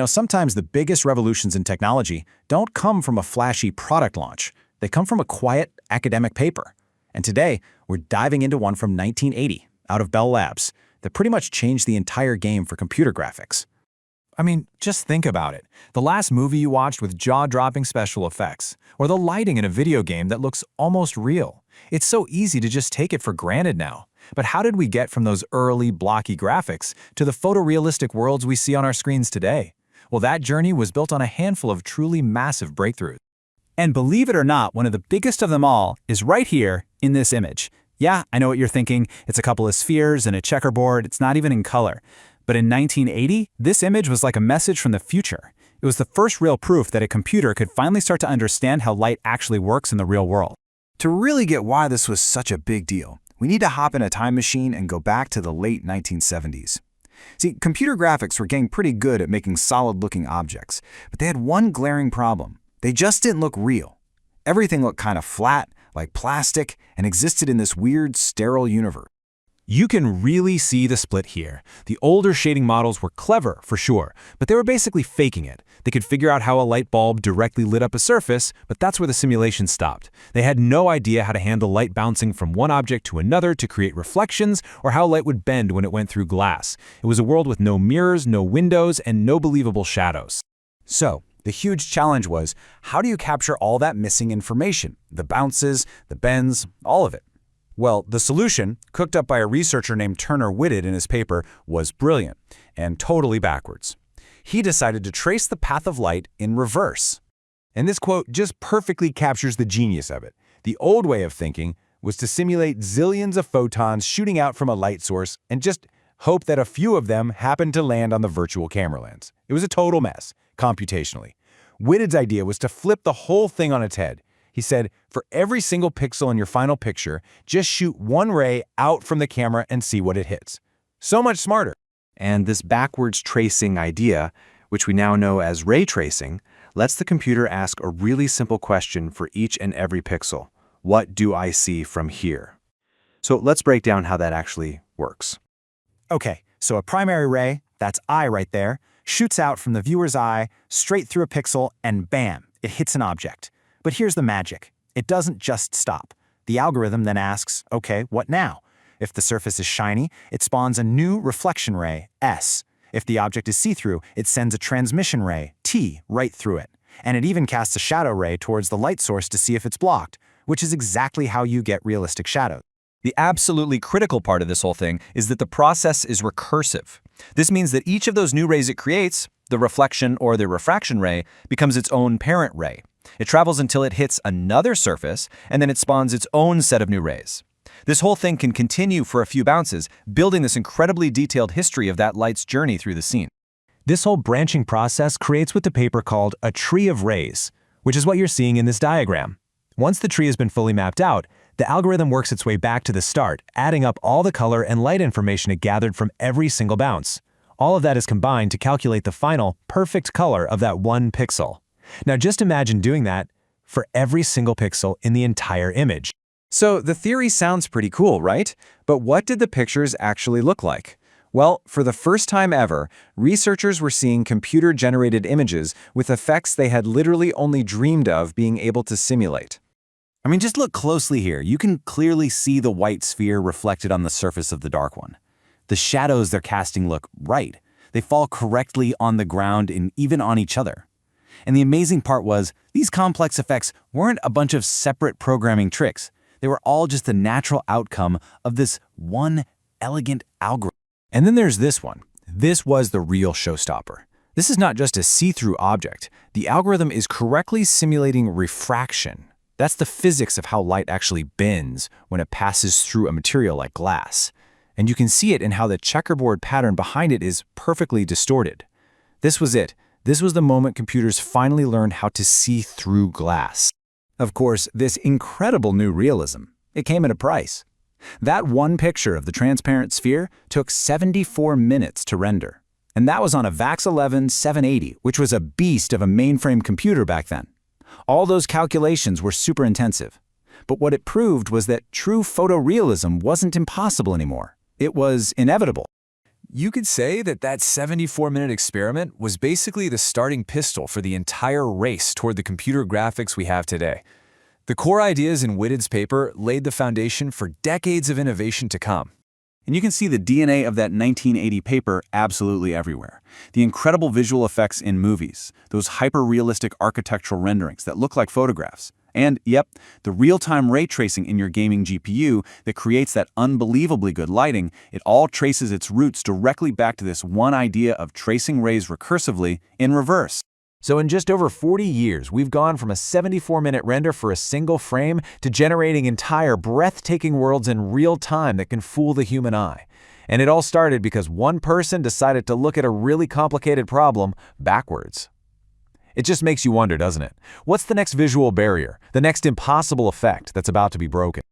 Sometimes the biggest revolutions in technology don't come from a flashy product launch. They come from a quiet academic paper. And today, we're diving into one from 1980, out of Bell Labs, that pretty much changed the entire game for computer graphics. I mean, just think about it. The last movie you watched with jaw-dropping special effects, or the lighting in a video game that looks almost real. It's so easy to just take it for granted now. But how did we get from those early, blocky graphics to the photorealistic worlds we see on our screens today? Well, that journey was built on a handful of truly massive breakthroughs. And believe it or not, one of the biggest of them all is right here in this image. Yeah, I know what you're thinking. It's a couple of spheres and a checkerboard. It's not even in color. But in 1980, this image was like a message from the future. It was the first real proof that a computer could finally start to understand how light actually works in the real world. To really get why this was such a big deal, we need to hop in a time machine and go back to the late 1970s. See, computer graphics were getting pretty good at making solid-looking objects, but they had one glaring problem. They just didn't look real. Everything looked kind of flat, like plastic, and existed in this weird, sterile universe. You can really see the split here. The older shading models were clever, for sure, but they were basically faking it. They could figure out how a light bulb directly lit up a surface, but that's where the simulation stopped. They had no idea how to handle light bouncing from one object to another to create reflections, or how light would bend when it went through glass. It was a world with no mirrors, no windows, and no believable shadows. So, the huge challenge was, how do you capture all that missing information? The bounces, the bends, all of it. Well, the solution, cooked up by a researcher named Turner Whitted in his paper, was brilliant and totally backwards. He decided to trace the path of light in reverse. And this quote just perfectly captures the genius of it. The old way of thinking was to simulate zillions of photons shooting out from a light source and just hope that a few of them happened to land on the virtual camera lens. It was a total mess, computationally. Whitted's idea was to flip the whole thing on its head. He said, for every single pixel in your final picture, just shoot one ray out from the camera and see what it hits. So much smarter. And this backwards tracing idea, which we now know as ray tracing, lets the computer ask a really simple question for each and every pixel. What do I see from here? So let's break down how that actually works. Okay, so a primary ray, that's eye right there, shoots out from the viewer's eye, straight through a pixel, and bam, it hits an object. But here's the magic. It doesn't just stop. The algorithm then asks, okay, what now? If the surface is shiny, it spawns a new reflection ray, S. If the object is see-through, it sends a transmission ray, T, right through it. And it even casts a shadow ray towards the light source to see if it's blocked, which is exactly how you get realistic shadows. The absolutely critical part of this whole thing is that the process is recursive. This means that each of those new rays it creates, the reflection or the refraction ray, becomes its own parent ray. It travels until it hits another surface, and then it spawns its own set of new rays. This whole thing can continue for a few bounces, building this incredibly detailed history of that light's journey through the scene. This whole branching process creates what the paper called a tree of rays, which is what you're seeing in this diagram. Once the tree has been fully mapped out, the algorithm works its way back to the start, adding up all the color and light information it gathered from every single bounce. All of that is combined to calculate the final, perfect color of that one pixel. Now just imagine doing that for every single pixel in the entire image. So the theory sounds pretty cool, right? But what did the pictures actually look like? Well, for the first time ever, researchers were seeing computer-generated images with effects they had literally only dreamed of being able to simulate. I mean, just look closely here. You can clearly see the white sphere reflected on the surface of the dark one. The shadows they're casting look right. They fall correctly on the ground and even on each other. And the amazing part was, these complex effects weren't a bunch of separate programming tricks. They were all just the natural outcome of this one elegant algorithm. And then there's this one. This was the real showstopper. This is not just a see-through object. The algorithm is correctly simulating refraction. That's the physics of how light actually bends when it passes through a material like glass. And you can see it in how the checkerboard pattern behind it is perfectly distorted. This was it. This was the moment computers finally learned how to see through glass. Of course, this incredible new realism, it came at a price. That one picture of the transparent sphere took 74 minutes to render. And that was on a VAX 11 780, which was a beast of a mainframe computer back then. All those calculations were super intensive. But what it proved was that true photorealism wasn't impossible anymore. It was inevitable. You could say that 74-minute experiment was basically the starting pistol for the entire race toward the computer graphics we have today. The core ideas in Whitted's paper laid the foundation for decades of innovation to come. And you can see the DNA of that 1980 paper absolutely everywhere. The incredible visual effects in movies, those hyper-realistic architectural renderings that look like photographs, and, yep, the real-time ray tracing in your gaming GPU that creates that unbelievably good lighting, it all traces its roots directly back to this one idea of tracing rays recursively in reverse. So in just over 40 years, we've gone from a 74-minute render for a single frame to generating entire breathtaking worlds in real time that can fool the human eye. And it all started because one person decided to look at a really complicated problem backwards. It just makes you wonder, doesn't it? What's the next visual barrier, the next impossible effect that's about to be broken?